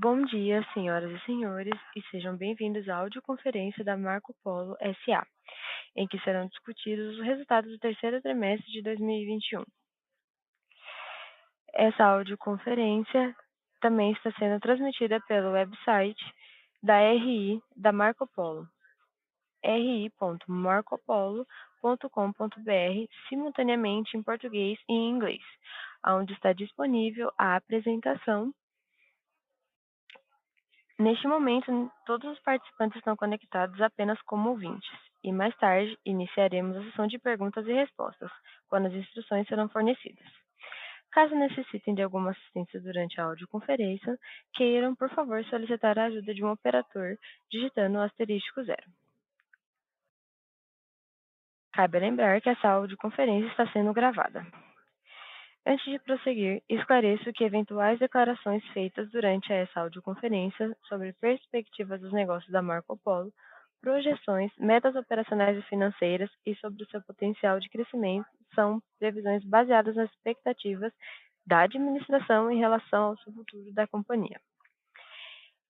Bom dia, senhoras e senhores, e sejam bem-vindos à audioconferência da Marco Polo S.A., em que serão discutidos os resultados do terceiro trimestre de 2021. Essa audioconferência também está sendo transmitida pelo website da RI da Marco Polo, ri.marcopolo.com.br, simultaneamente em português e em inglês, onde está disponível a apresentação. Neste momento, todos os participantes estão conectados apenas como ouvintes, e mais tarde iniciaremos a sessão de perguntas e respostas, quando as instruções serão fornecidas. Caso necessitem de alguma assistência durante a audioconferência, queiram, por favor, solicitar a ajuda de um operador digitando o asterístico 0. Cabe lembrar que essa audioconferência está sendo gravada. Antes de prosseguir, esclareço que eventuais declarações feitas durante essa audioconferência sobre perspectivas dos negócios da Marco Polo, projeções, metas operacionais e financeiras e sobre o seu potencial de crescimento são previsões baseadas nas expectativas da administração em relação ao futuro da companhia.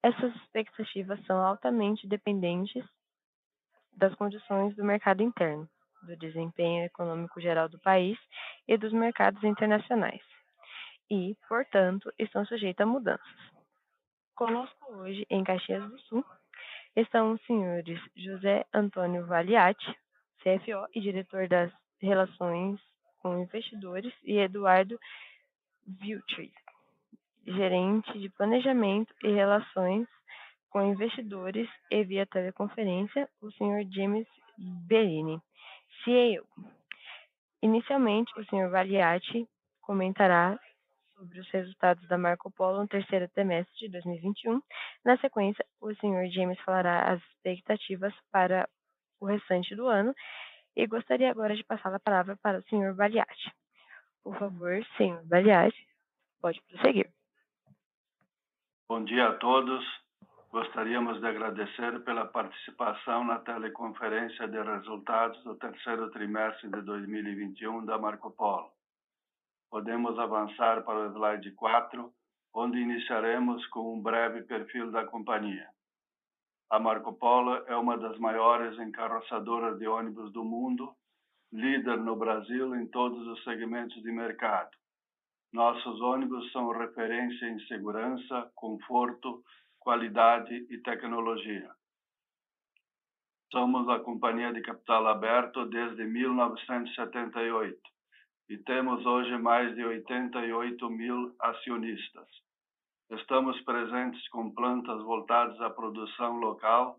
Essas expectativas são altamente dependentes das condições do mercado interno, do desempenho econômico geral do país e dos mercados internacionais, e, portanto, estão sujeitas a mudanças. Conosco hoje, em Caxias do Sul, estão os senhores José Antônio Valiati, CFO e diretor das Relações com Investidores, e Eduardo Viltri, gerente de Planejamento e Relações com Investidores, e via teleconferência, o senhor James Bellini, CEO. Inicialmente, o senhor Valiati comentará sobre os resultados da Marco Polo no terceiro trimestre de 2021. Na sequência, o senhor James falará as expectativas para o restante do ano e gostaria agora de passar a palavra para o senhor Valiati. Por favor, senhor Valiati, pode prosseguir. Bom dia a todos. Gostaríamos de agradecer pela participação na teleconferência de resultados do terceiro trimestre de 2021 da Marco Polo. Podemos avançar para o slide 4, onde iniciaremos com um breve perfil da companhia. A Marco Polo é uma das maiores encarroçadoras de ônibus do mundo, líder no Brasil em todos os segmentos de mercado. Nossos ônibus são referência em segurança, conforto, qualidade e tecnologia. Somos a companhia de capital aberto desde 1978 e temos hoje mais de 88 mil acionistas. Estamos presentes com plantas voltadas à produção local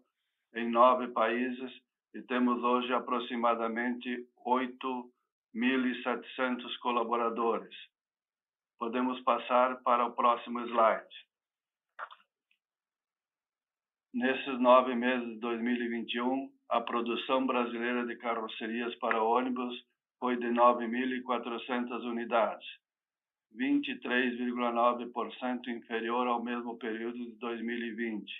em 9 países e temos hoje aproximadamente 8.700 colaboradores. Podemos passar para o próximo slide. Nesses 9 meses de 2021, a produção brasileira de carrocerias para ônibus foi de 9.400 unidades, 23,9% inferior ao mesmo período de 2020.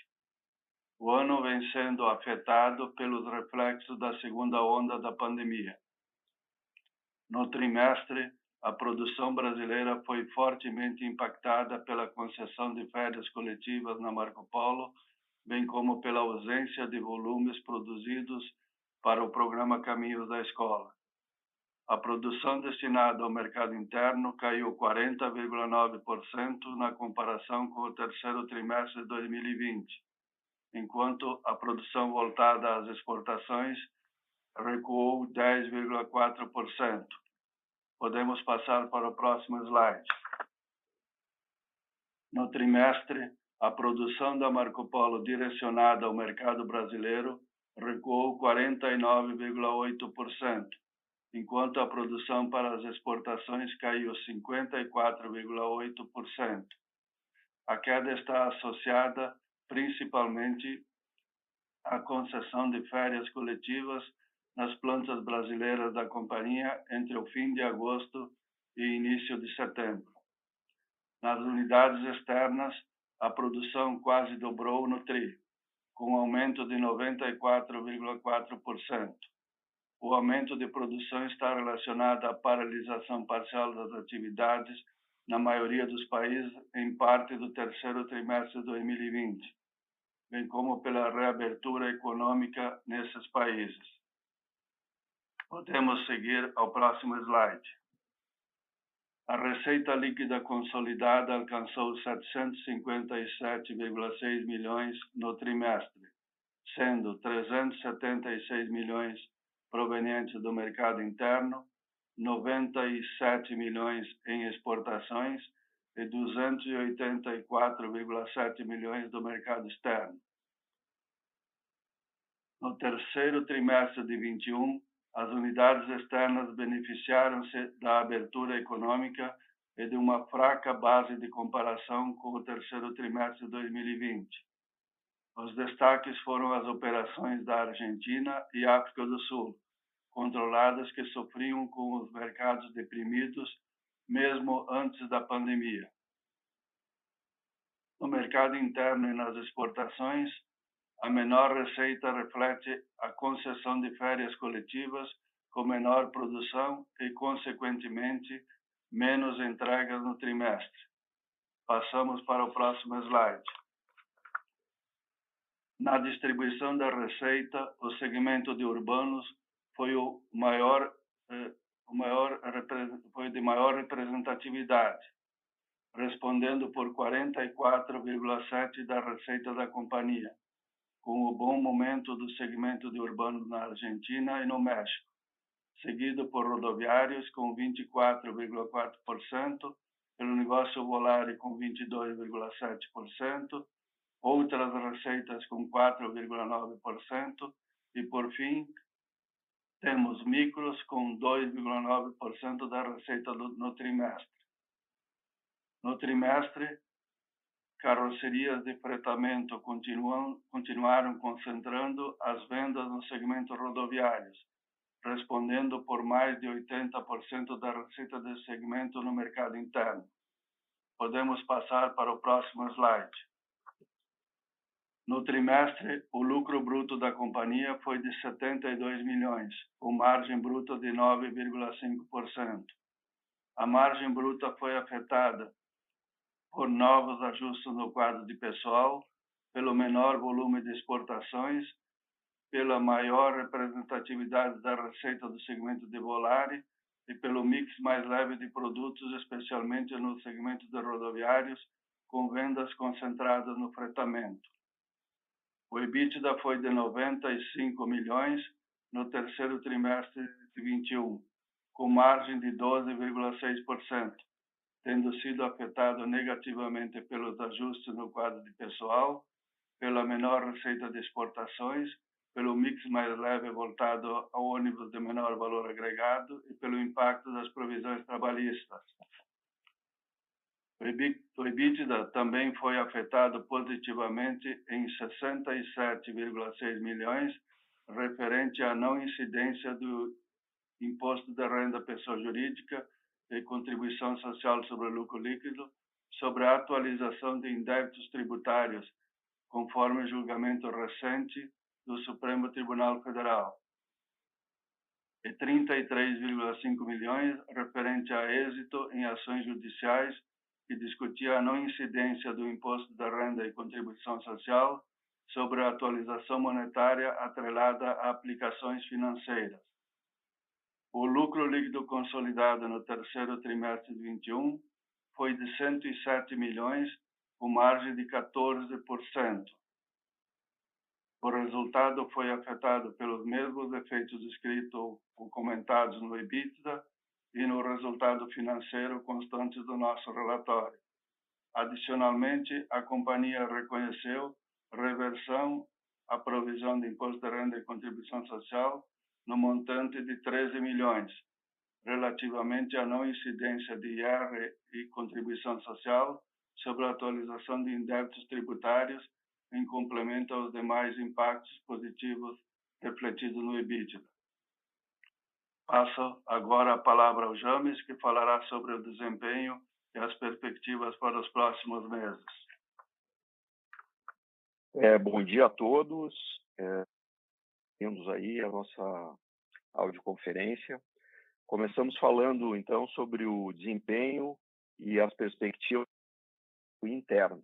O ano vem sendo afetado pelos reflexos da segunda onda da pandemia. No trimestre, a produção brasileira foi fortemente impactada pela concessão de férias coletivas na Marco Polo, bem como pela ausência de volumes produzidos para o programa Caminhos da Escola. A produção destinada ao mercado interno caiu 40,9% na comparação com o terceiro trimestre de 2020, enquanto a produção voltada às exportações recuou 10,4%. Podemos passar para o próximo slide. No trimestre, a produção da Marco Polo direcionada ao mercado brasileiro recuou 49,8%, enquanto a produção para as exportações caiu 54,8%. A queda está associada principalmente à concessão de férias coletivas nas plantas brasileiras da companhia entre o fim de agosto e início de setembro. Nas unidades externas, a produção quase dobrou no TRI, com um aumento de 94,4%. O aumento de produção está relacionado à paralisação parcial das atividades na maioria dos países em parte do terceiro trimestre de 2020, bem como pela reabertura econômica nesses países. Podemos seguir ao próximo slide. A receita líquida consolidada alcançou 757,6 milhões no trimestre, sendo 376 milhões provenientes do mercado interno, 97 milhões em exportações e 284,7 milhões do mercado externo. No terceiro trimestre de 21, as unidades externas beneficiaram-se da abertura econômica e de uma fraca base de comparação com o terceiro trimestre de 2020. Os destaques foram as operações da Argentina e África do Sul, controladas, que sofriam com os mercados deprimidos mesmo antes da pandemia. No mercado interno e nas exportações, a menor receita reflete a concessão de férias coletivas com menor produção e, consequentemente, menos entregas no trimestre. Passamos para o próximo slide. Na distribuição da receita, o segmento de urbanos foi foi de maior representatividade, respondendo por 44,7% da receita da companhia, com o bom momento do segmento de urbanos na Argentina e no México, seguido por rodoviários com 24,4%, pelo negócio Volare com 22,7%, outras receitas com 4,9% e, por fim, temos micros com 2,9% da receita no trimestre. No trimestre, carrocerias de fretamento continuaram concentrando as vendas no segmento rodoviários, respondendo por mais de 80% da receita desse segmento no mercado interno. Podemos passar para o próximo slide. No trimestre, o lucro bruto da companhia foi de 72 milhões, com margem bruta de 9,5%. A margem bruta foi afetada por novos ajustes no quadro de pessoal, pelo menor volume de exportações, pela maior representatividade da receita do segmento de Volare e pelo mix mais leve de produtos, especialmente no segmento de rodoviários, com vendas concentradas no fretamento. O EBITDA foi de 95 milhões no terceiro trimestre de 21, com margem de 12,6%. Tendo sido afetado negativamente pelos ajustes no quadro de pessoal, pela menor receita de exportações, pelo mix mais leve voltado a ônibus de menor valor agregado e pelo impacto das provisões trabalhistas. O EBITDA também foi afetado positivamente em 67,6 milhões, referente à não incidência do imposto de renda pessoa jurídica e contribuição social sobre o lucro líquido, sobre a atualização de indébitos tributários, conforme o julgamento recente do Supremo Tribunal Federal, e 33,5 milhões referente a êxito em ações judiciais que discutia a não incidência do imposto da renda e contribuição social sobre a atualização monetária atrelada a aplicações financeiras. O lucro líquido consolidado no terceiro trimestre de 21 foi de 107 milhões, com margem de 14%. O resultado foi afetado pelos mesmos efeitos descritos ou comentados no EBITDA e no resultado financeiro constantes do nosso relatório. Adicionalmente, a companhia reconheceu reversão à provisão de imposto de renda e contribuição social no montante de 13 milhões, relativamente à não incidência de IR e contribuição social sobre a atualização de indébitos tributários em complemento aos demais impactos positivos refletidos no EBITDA. Passo agora a palavra ao James, que falará sobre o desempenho e as perspectivas para os próximos meses. Bom dia a todos. Bem-vindos aí à nossa audioconferência. Começamos falando, então, sobre o desempenho e as perspectivas internas.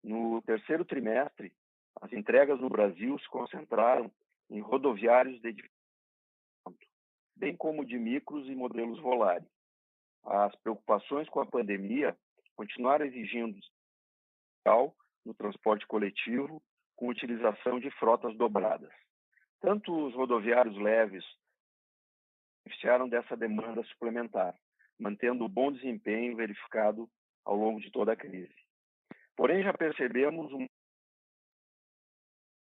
No terceiro trimestre, as entregas no Brasil se concentraram em rodoviários de desenvolvimento, bem como de micros e modelos Volare. As preocupações com a pandemia continuaram exigindo no transporte coletivo com utilização de frotas dobradas. Tanto os rodoviários leves beneficiaram dessa demanda suplementar, mantendo o bom desempenho verificado ao longo de toda a crise. Porém, já percebemos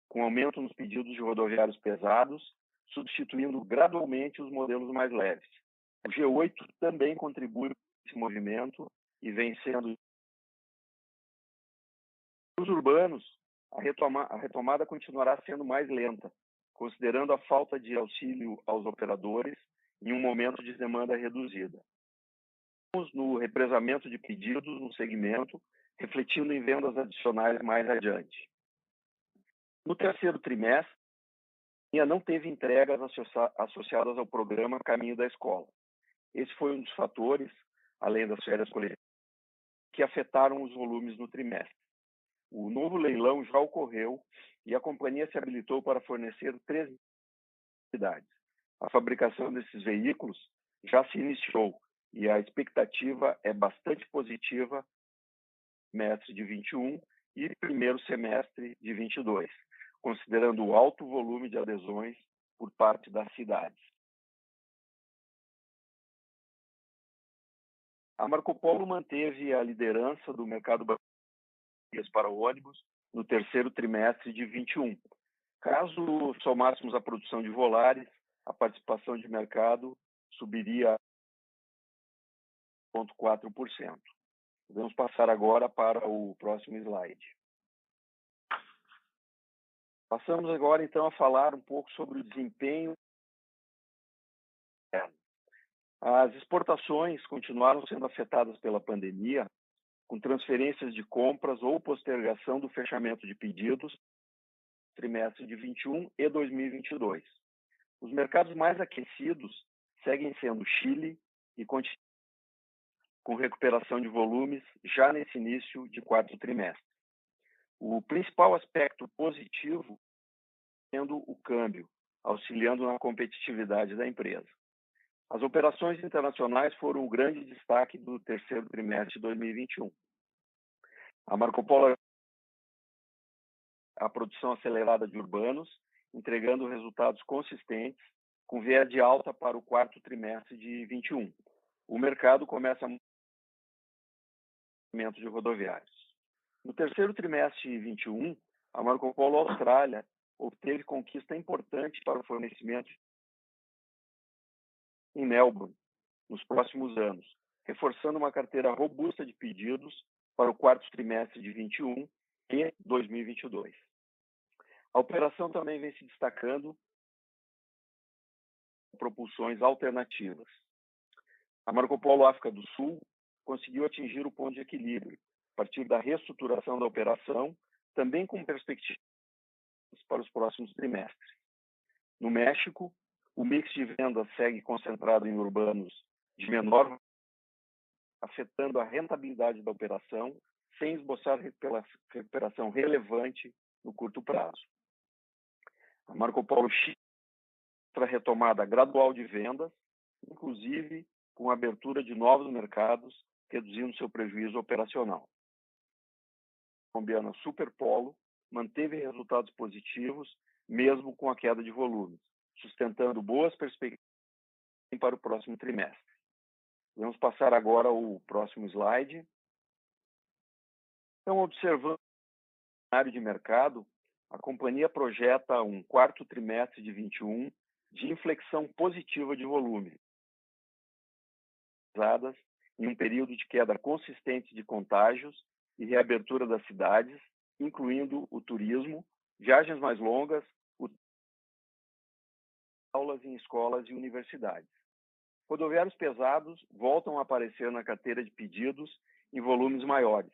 com aumento nos pedidos de rodoviários pesados, substituindo gradualmente os modelos mais leves. O G8 também contribui para esse movimento e vem sendo. Nos urbanos, a retomada continuará sendo mais lenta, considerando a falta de auxílio aos operadores em um momento de demanda reduzida. Estamos no represamento de pedidos no segmento, refletindo em vendas adicionais mais adiante. No terceiro trimestre, ainda não teve entregas associadas ao programa Caminho da Escola. Esse foi um dos fatores, além das férias coletivas, que afetaram os volumes no trimestre. O novo leilão já ocorreu e a companhia se habilitou para fornecer 3 unidades. A fabricação desses veículos já se iniciou e a expectativa é bastante positiva no semestre de 21 e primeiro semestre de 22, considerando o alto volume de adesões por parte das cidades. A Marco Polo manteve a liderança do mercado para ônibus no terceiro trimestre de 21. Caso somássemos a produção de Volares, a participação de mercado subiria a 0,4%. Vamos passar agora para o próximo slide. Passamos agora, então, a falar um pouco sobre o desempenho. As exportações continuaram sendo afetadas pela pandemia, com transferências de compras ou postergação do fechamento de pedidos no trimestre de 21 e 2022. Os mercados mais aquecidos seguem sendo Chile e com recuperação de volumes já nesse início de quarto trimestre. O principal aspecto positivo sendo o câmbio, auxiliando na competitividade da empresa. As operações internacionais foram o grande destaque do terceiro trimestre de 2021. A Marco Polo a produção acelerada de urbanos, entregando resultados consistentes, com viés de alta para o quarto trimestre de 21. O mercado começa a movimento de rodoviários. No terceiro trimestre de 21, a Marco Polo Austrália obteve conquista importante para o fornecimento em Melbourne nos próximos anos, reforçando uma carteira robusta de pedidos para o quarto trimestre de 21 e 2022. A operação também vem se destacando com propulsões alternativas. A Marco Polo África do Sul conseguiu atingir o ponto de equilíbrio, a partir da reestruturação da operação, também com perspectivas para os próximos trimestres. No México, o mix de vendas segue concentrado em urbanos de menor, afetando a rentabilidade da operação, sem esboçar recuperação relevante no curto prazo. A Marco Polo Chile mostra a retomada gradual de vendas, inclusive com a abertura de novos mercados, reduzindo seu prejuízo operacional. A colombiana Superpolo manteve resultados positivos, mesmo com a queda de volumes, sustentando boas perspectivas para o próximo trimestre. Vamos passar agora ao próximo slide. Então, observando o cenário de mercado, a companhia projeta um quarto trimestre de 21 de inflexão positiva de volume, em um período de queda consistente de contágios e reabertura das cidades, incluindo o turismo, viagens mais longas, aulas em escolas e universidades. Rodoviários pesados voltam a aparecer na carteira de pedidos em volumes maiores,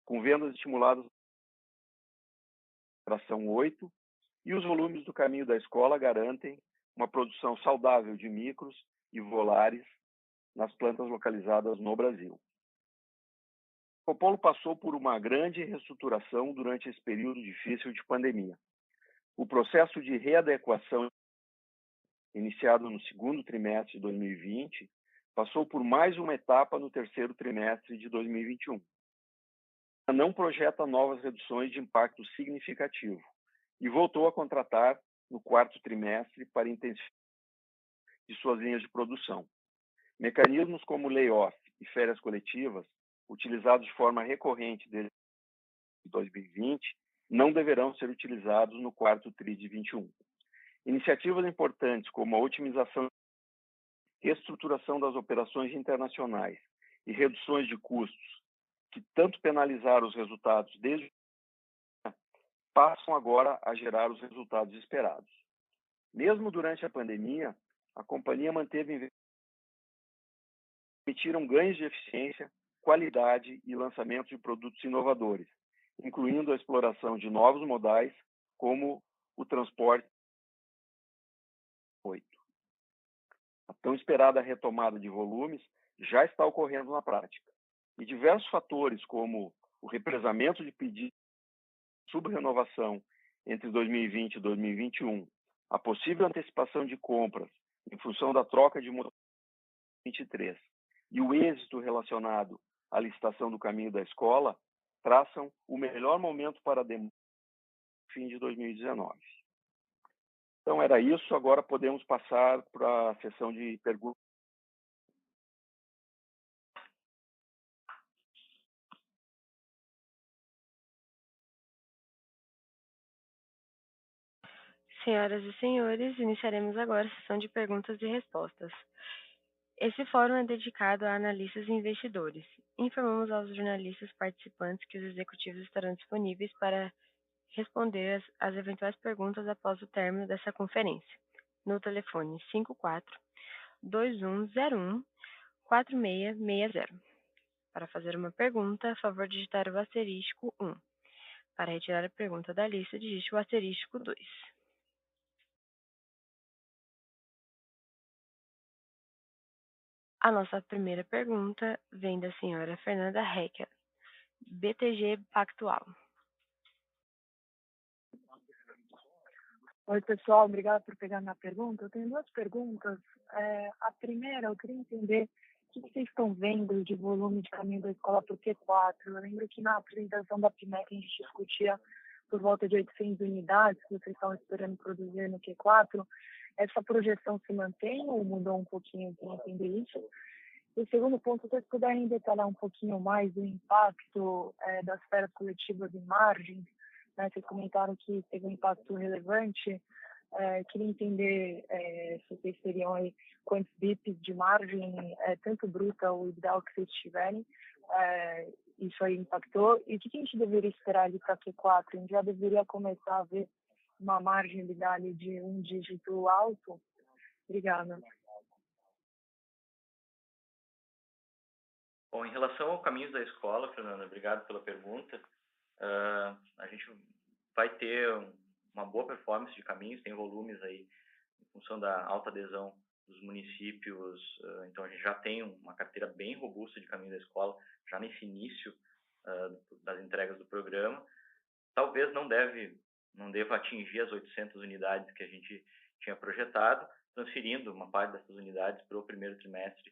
com vendas estimuladas na operação 8, e os volumes do Caminho da Escola garantem uma produção saudável de micros e volares nas plantas localizadas no Brasil. Marco passou por uma grande reestruturação durante esse período difícil de pandemia. O processo de readequação iniciado no segundo trimestre de 2020 passou por mais uma etapa no terceiro trimestre de 2021. Não projeta novas reduções de impacto significativo e voltou a contratar no quarto trimestre para intensificar de suas linhas de produção. Mecanismos como layoff e férias coletivas, utilizados de forma recorrente desde 2020, não deverão ser utilizados no quarto TRI de 21. Iniciativas importantes como a otimização e reestruturação das operações internacionais e reduções de custos, que tanto penalizaram os resultados desde passam agora a gerar os resultados esperados. Mesmo durante a pandemia, a companhia manteve permitiram ganhos de eficiência, qualidade e lançamento de produtos inovadores, incluindo a exploração de novos modais, como o transporte 8. A tão esperada retomada de volumes já está ocorrendo na prática, e diversos fatores, como o represamento de pedidos de subrenovação entre 2020 e 2021, a possível antecipação de compras em função da troca de motor 23 e o êxito relacionado à licitação do caminho da escola, traçam o melhor momento para a demanda no fim de 2019. Então era isso, agora podemos passar para a sessão de perguntas. Senhoras e senhores, iniciaremos agora a sessão de perguntas e respostas. Esse fórum é dedicado a analistas e investidores. Informamos aos jornalistas participantes que os executivos estarão disponíveis para responder às eventuais perguntas após o término dessa conferência, no telefone 54-2101-4660. Para fazer uma pergunta, a favor digitar o asterisco 1. Para retirar a pergunta da lista, digite o asterisco 2. A nossa primeira pergunta vem da senhora Fernanda Hecker, BTG Pactual. Oi, pessoal, obrigada por pegar minha pergunta. Eu tenho duas perguntas. A primeira, eu queria entender o que vocês estão vendo de volume de caminho da escola para o Q4. Eu lembro que na apresentação da PMEC a gente discutia por volta de 800 unidades que vocês estão esperando produzir no Q4. Essa projeção se mantém ou mudou um pouquinho para entender isso? E o segundo ponto, se vocês puderem detalhar um pouquinho mais o impacto das férias coletivas em margens, né? Vocês comentaram que teve um impacto relevante. Queria entender se vocês teriam aí quantos bips de margem, tanto bruta ou ideal que vocês tiverem, isso aí impactou. E o que a gente deveria esperar ali para Q4? A gente já deveria começar a ver uma margem ali de um dígito alto? Obrigada. Bom, em relação ao caminhos da escola, Fernanda, obrigado pela pergunta. A gente vai ter uma boa performance de caminhos, tem volumes aí em função da alta adesão dos municípios, então a gente já tem uma carteira bem robusta de caminho da escola, já nesse início das entregas do programa. Talvez não deva atingir as 800 unidades que a gente tinha projetado, transferindo uma parte dessas unidades para o primeiro trimestre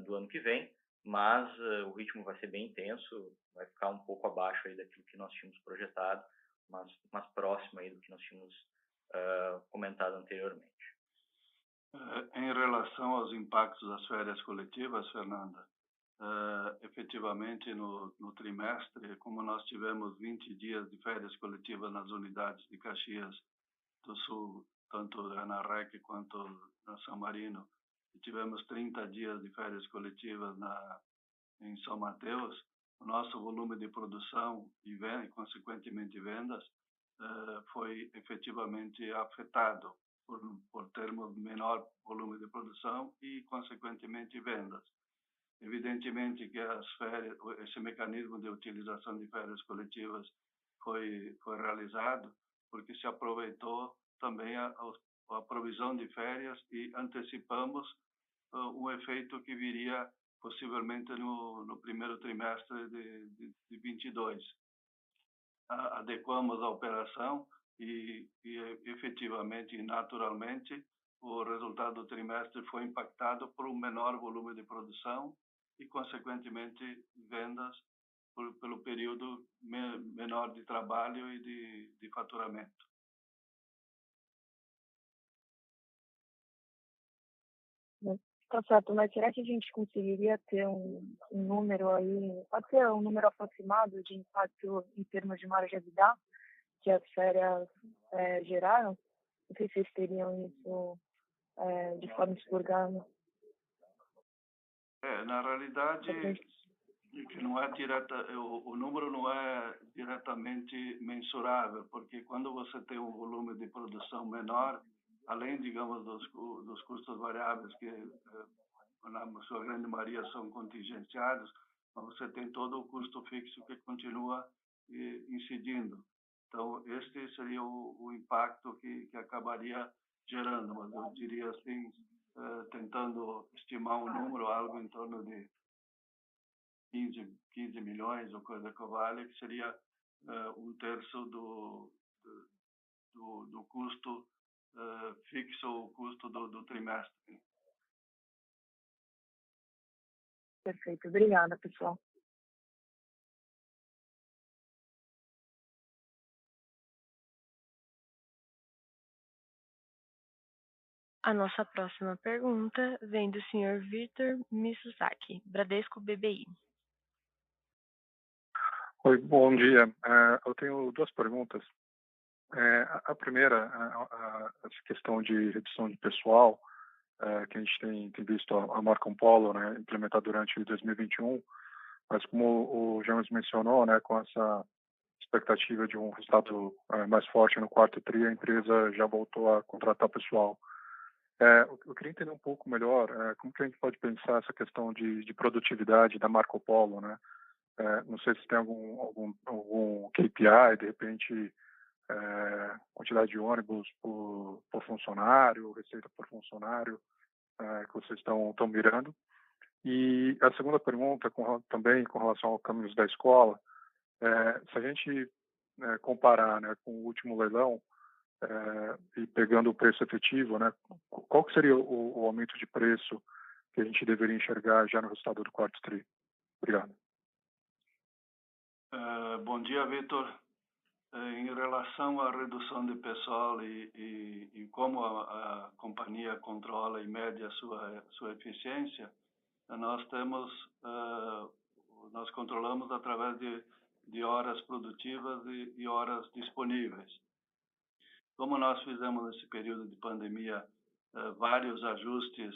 do ano que vem, mas o ritmo vai ser bem intenso, vai ficar um pouco abaixo aí daquilo que nós tínhamos projetado, mas próximo aí do que nós tínhamos comentado anteriormente. Em relação aos impactos das férias coletivas, Fernanda, efetivamente no trimestre, como nós tivemos 20 dias de férias coletivas nas unidades de Caxias do Sul, tanto na REC quanto na São Marino, e tivemos 30 dias de férias coletivas em São Mateus, o nosso volume de produção e consequentemente vendas foi efetivamente afetado por termos menor volume de produção e consequentemente vendas. Evidentemente que esse mecanismo de utilização de férias coletivas foi realizado porque se aproveitou também a provisão de férias e antecipamos um efeito que viria possivelmente no primeiro trimestre de 22. Adequamos a operação e efetivamente e naturalmente o resultado do trimestre foi impactado por um menor volume de produção e, consequentemente, vendas pelo período menor de trabalho e de faturamento. Tá certo, mas será que a gente conseguiria ter um número aí, pode ser um número aproximado de impacto em termos de margem-EBITDA que as férias geraram? Não sei se vocês teriam isso de forma expurgada. Na realidade, que não é o número não é diretamente mensurável, porque quando você tem um volume de produção menor, além, digamos, dos custos variáveis que na sua grande maioria são contingenciados, mas você tem todo o custo fixo que continua incidindo. Então, este seria o impacto que acabaria gerando, mas eu diria assim, tentando estimar um número, algo em torno de 15 milhões ou coisa que vale, que seria um terço do custo fixo, o custo do trimestre. Perfeito, obrigada, pessoal. A nossa próxima pergunta vem do Sr. Vitor Mizusaki, Bradesco BBI. Oi, bom dia. Eu tenho duas perguntas. A primeira, essa questão de redução de pessoal, que a gente tem visto a Marco Polo, né, implementar durante 2021, mas como o James mencionou, né, com essa expectativa de um resultado mais forte no quarto tri, a empresa já voltou a contratar pessoal. Eu queria entender um pouco melhor como que a gente pode pensar essa questão de produtividade da Marco Polo, né? Não sei se tem algum KPI, de repente, quantidade de ônibus por funcionário, receita por funcionário, que vocês estão mirando. E a segunda pergunta, também com relação ao Caminhos da Escola, se a gente comparar, né, com o último leilão, e pegando o preço efetivo, né, qual que seria o aumento de preço que a gente deveria enxergar já no resultado do quarto tri? Obrigado. Bom dia, Vitor. Em relação à redução de pessoal e como a companhia controla e mede a sua eficiência, nós controlamos através de horas produtivas e horas disponíveis. Como nós fizemos nesse período de pandemia vários ajustes,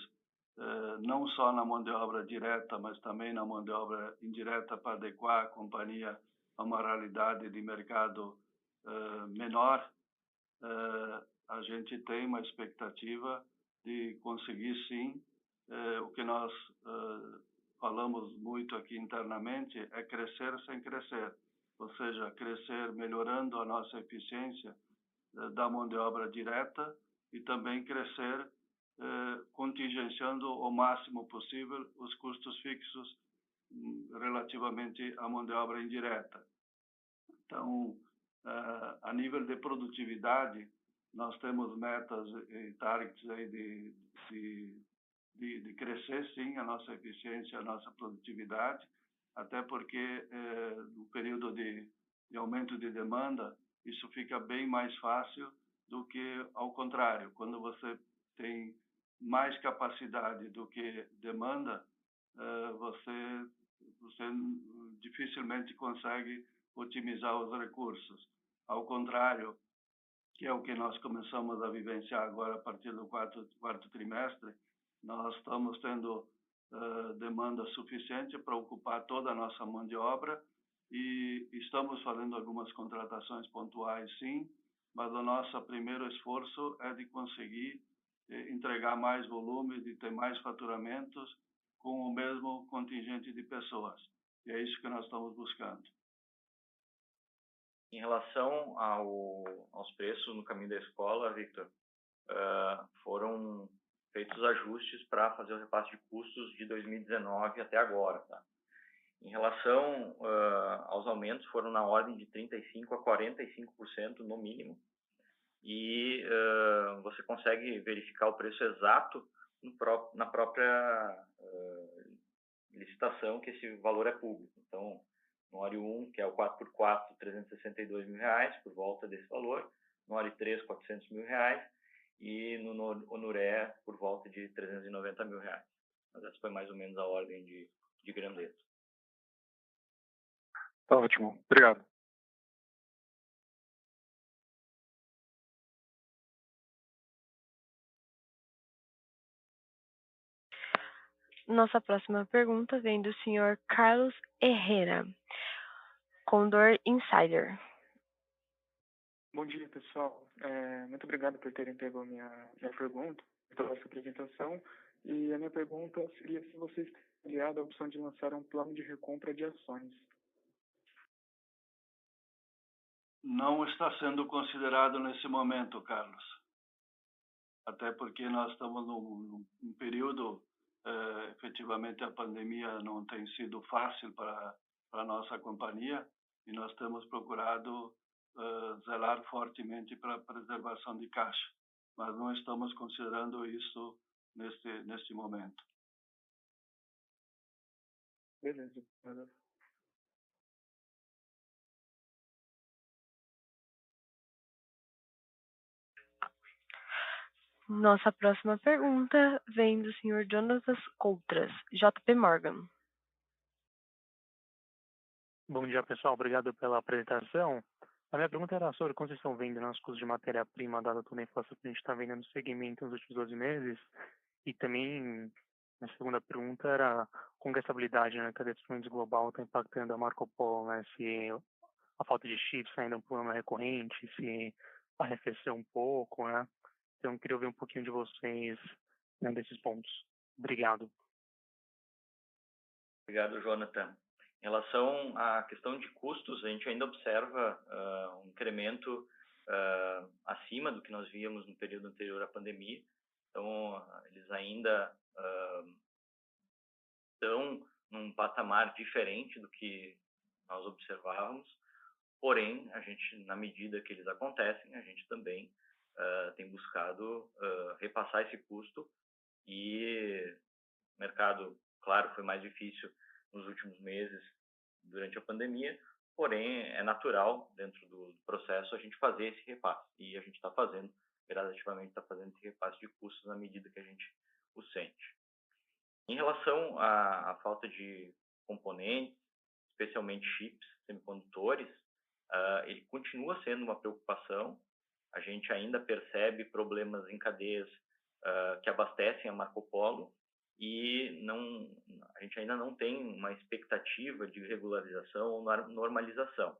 não só na mão de obra direta, mas também na mão de obra indireta para adequar a companhia a uma realidade de mercado menor, a gente tem uma expectativa de conseguir, sim, o que nós falamos muito aqui internamente, é crescer sem crescer, ou seja, crescer melhorando a nossa eficiência da mão de obra direta e também crescer contingenciando o máximo possível os custos fixos relativamente à mão de obra indireta. Então, a nível de produtividade, nós temos metas e targets aí de crescer, sim, a nossa eficiência, a nossa produtividade, até porque no período de aumento de demanda, isso fica bem mais fácil do que ao contrário. Quando você tem mais capacidade do que demanda, você dificilmente consegue otimizar os recursos. Ao contrário, que é o que nós começamos a vivenciar agora a partir do quarto trimestre, nós estamos tendo demanda suficiente para ocupar toda a nossa mão de obra e estamos fazendo algumas contratações pontuais, sim, mas o nosso primeiro esforço é de conseguir entregar mais volume, de ter mais faturamentos com o mesmo contingente de pessoas. E é isso que nós estamos buscando. Em relação aos preços no Caminho da Escola, Victor, foram feitos os ajustes para fazer o repasse de custos de 2019 até agora. Tá? Em relação aos aumentos, foram na ordem de 35% a 45% no mínimo, e você consegue verificar o preço exato na própria licitação, que esse valor é público. Então, no ORI 1, que é o 4x4, R$ 362 mil, por volta desse valor, no ORI 3, R$ 400 mil, e no Onuré, por volta de R$ 390 mil. Mas essa foi mais ou menos a ordem de grandeza. Tá ótimo. Obrigado. Nossa próxima pergunta vem do senhor Carlos Herrera, Condor Insider. Bom dia, pessoal. Muito obrigado por terem pego a minha pergunta, pela sua apresentação. E a minha pergunta seria se vocês têm avaliado a opção de lançar um plano de recompra de ações. Não está sendo considerado nesse momento, Carlos. Até porque nós estamos num período, efetivamente a pandemia não tem sido fácil para a nossa companhia, e nós temos procurado zelar fortemente para a preservação de caixa, mas não estamos considerando isso neste momento. Beleza. Nossa próxima pergunta vem do senhor Jonatas Coutras, JP Morgan. Bom dia, pessoal. Obrigado pela apresentação. A minha pergunta era sobre como vocês estão vendo os custos de matéria-prima, dada toda a inflação que a gente está vendo no segmento nos últimos 12 meses. E também, a segunda pergunta era como que a estabilidade na cadeia de suprimentos global está impactando a Marco Polo, né? Se a falta de chips ainda é um problema recorrente, se arrefeceu um pouco, né? Então, eu queria ouvir um pouquinho de vocês, né, desses pontos. Obrigado. Obrigado, Jonathan. Em relação à questão de custos, a gente ainda observa um incremento acima do que nós víamos no período anterior à pandemia. Então, eles ainda estão num patamar diferente do que nós observávamos. Porém, a gente, na medida que eles acontecem, a gente também tem buscado repassar esse custo, e o mercado, claro, foi mais difícil nos últimos meses durante a pandemia, porém é natural dentro do processo a gente fazer esse repasse, e a gente está fazendo, gradativamente está fazendo esse repasse de custos na medida que a gente o sente. Em relação à falta de componentes, especialmente chips, semicondutores, ele continua sendo uma preocupação. A gente ainda percebe problemas em cadeias que abastecem a Marco Polo, e a gente ainda não tem uma expectativa de regularização ou normalização.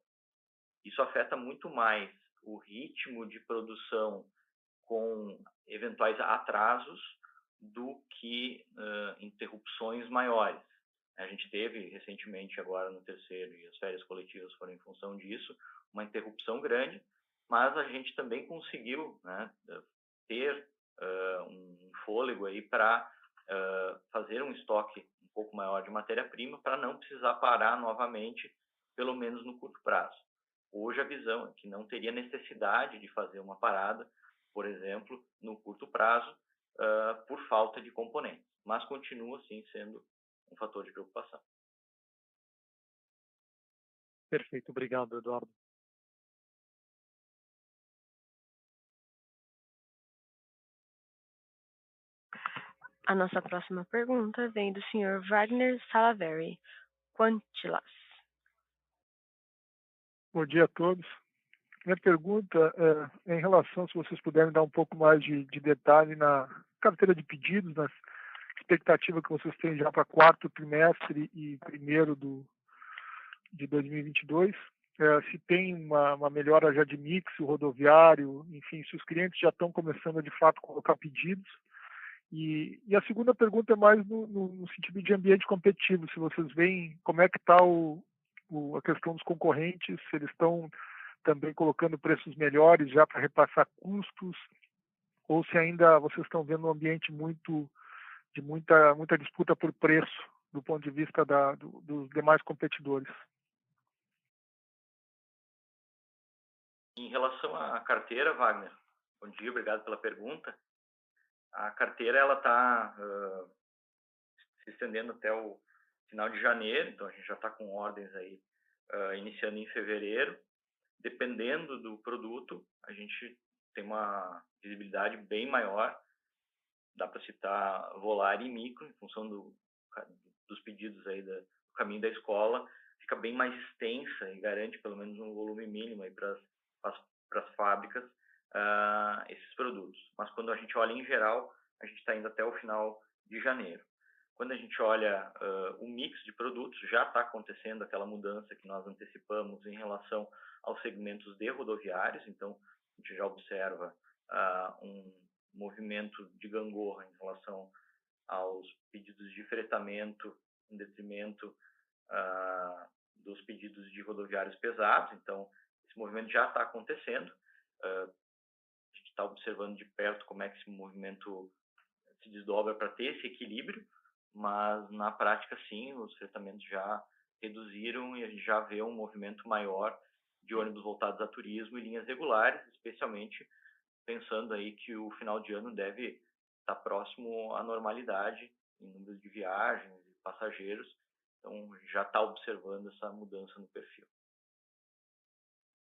Isso afeta muito mais o ritmo de produção com eventuais atrasos do que interrupções maiores. A gente teve recentemente, agora no terceiro, e as férias coletivas foram em função disso, uma interrupção grande, mas a gente também conseguiu, né, ter um fôlego aí para fazer um estoque um pouco maior de matéria-prima para não precisar parar novamente, pelo menos no curto prazo. Hoje a visão é que não teria necessidade de fazer uma parada, por exemplo, no curto prazo, por falta de componentes, mas continua sim sendo um fator de preocupação. Perfeito, obrigado, Eduardo. A nossa próxima pergunta vem do senhor Wagner Salaverry, Quantilas. Bom dia a todos. Minha pergunta é em relação, se vocês puderem dar um pouco mais de detalhe na carteira de pedidos, na expectativa que vocês têm já para quarto trimestre e primeiro de 2022, se tem uma melhora já de mix, o rodoviário, enfim, se os clientes já estão começando a, de fato, colocar pedidos. E a segunda pergunta é mais no sentido de ambiente competitivo, se vocês veem como é que está a questão dos concorrentes, se eles estão também colocando preços melhores já para repassar custos, ou se ainda vocês estão vendo um ambiente de muita disputa por preço do ponto de vista dos demais competidores. Em relação à carteira, Wagner, bom dia, obrigado pela pergunta. A carteira ela está se estendendo até o final de janeiro, então a gente já está com ordens aí iniciando em fevereiro. Dependendo do produto, a gente tem uma visibilidade bem maior. Dá para citar Volare e Micro, em função dos pedidos aí do caminho da escola, fica bem mais extensa e garante pelo menos um volume mínimo aí para as fábricas esses produtos. Mas quando a gente olha em geral, a gente está indo até o final de janeiro. Quando a gente olha o mix de produtos, já está acontecendo aquela mudança que nós antecipamos em relação aos segmentos de rodoviários, então a gente já observa um movimento de gangorra em relação aos pedidos de fretamento em detrimento dos pedidos de rodoviários pesados, então esse movimento já está acontecendo, a gente está observando de perto como é que esse movimento se desdobra para ter esse equilíbrio, mas na prática sim, os fretamentos já reduziram e a gente já vê um movimento maior de ônibus voltados a turismo e linhas regulares, especialmente pensando aí que o final de ano deve estar próximo à normalidade em número de viagens e passageiros, então já está observando essa mudança no perfil.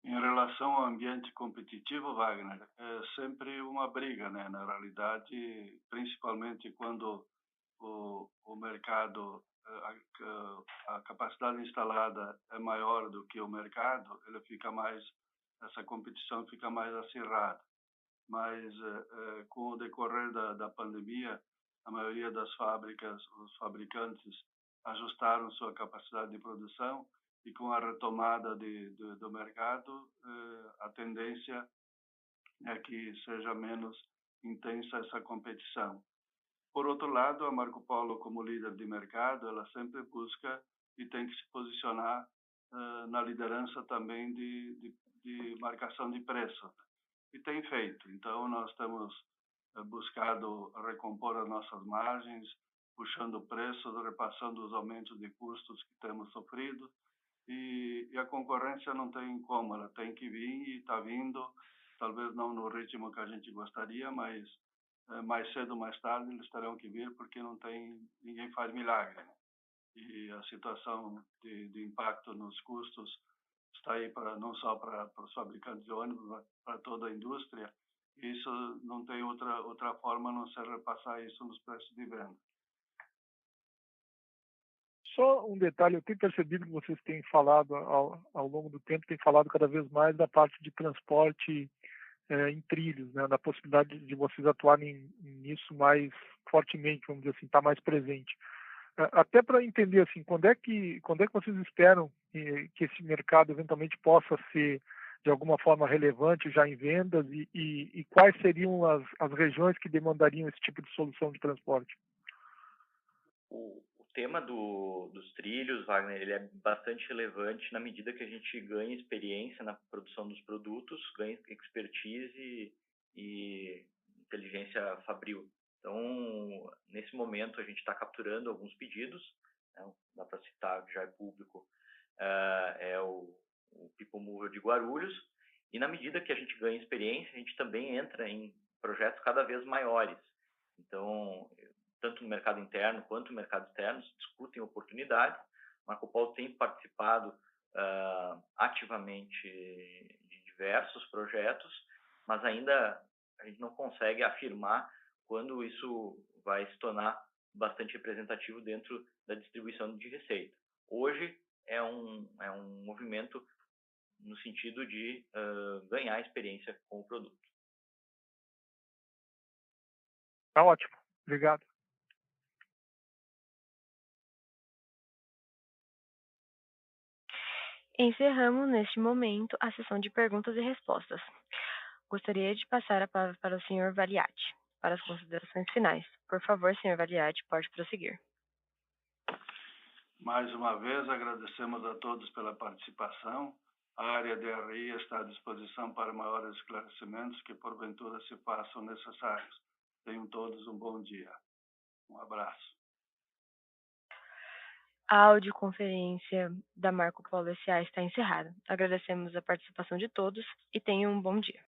Em relação ao ambiente competitivo, Wagner, é sempre uma briga, né? Na realidade, principalmente quando o mercado, a capacidade instalada é maior do que o mercado, essa competição fica mais acirrada. Mas com o decorrer da pandemia, a maioria das fábricas, os fabricantes ajustaram sua capacidade de produção e com a retomada do mercado, a tendência é que seja menos intensa essa competição. Por outro lado, a Marco Polo, como líder de mercado, ela sempre busca e tem que se posicionar na liderança também de marcação de preço. E tem feito. Então, nós temos buscado recompor as nossas margens, puxando preços, repassando os aumentos de custos que temos sofrido. E a concorrência não tem como, ela tem que vir e está vindo, talvez não no ritmo que a gente gostaria, mas mais cedo ou mais tarde eles terão que vir porque ninguém faz milagre, né? E a situação de impacto nos custos está aí não só para os fabricantes de ônibus, mas para toda a indústria. E isso não tem outra forma a não ser repassar isso nos preços de venda. Só um detalhe, eu tenho percebido que vocês têm falado ao longo do tempo, têm falado cada vez mais da parte de transporte em trilhos, né, da possibilidade de vocês atuarem nisso mais fortemente, vamos dizer assim, estar mais presente. Até para entender assim, quando é que vocês esperam que esse mercado eventualmente possa ser de alguma forma relevante já em vendas e quais seriam as regiões que demandariam esse tipo de solução de transporte? O tema dos trilhos, Wagner, ele é bastante relevante na medida que a gente ganha experiência na produção dos produtos, ganha expertise e inteligência fabril. Então, nesse momento, a gente está capturando alguns pedidos, né? Dá para citar, que já é público, é o People Mover de Guarulhos, e na medida que a gente ganha experiência, a gente também entra em projetos cada vez maiores. Então, tanto no mercado interno quanto no mercado externo, se discutem oportunidades. Marco Polo tem participado ativamente de diversos projetos, mas ainda a gente não consegue afirmar quando isso vai se tornar bastante representativo dentro da distribuição de receita. Hoje é um movimento no sentido de ganhar experiência com o produto. Tá ótimo, obrigado. Encerramos neste momento a sessão de perguntas e respostas. Gostaria de passar a palavra para o Sr. Valiati, para as considerações finais. Por favor, Sr. Valiati, pode prosseguir. Mais uma vez, agradecemos a todos pela participação A área de RI está à disposição para maiores esclarecimentos que porventura se façam necessários. Tenham todos um bom dia. Um abraço. A audioconferência da Marco Polo S.A. está encerrada. Agradecemos a participação de todos e tenham um bom dia.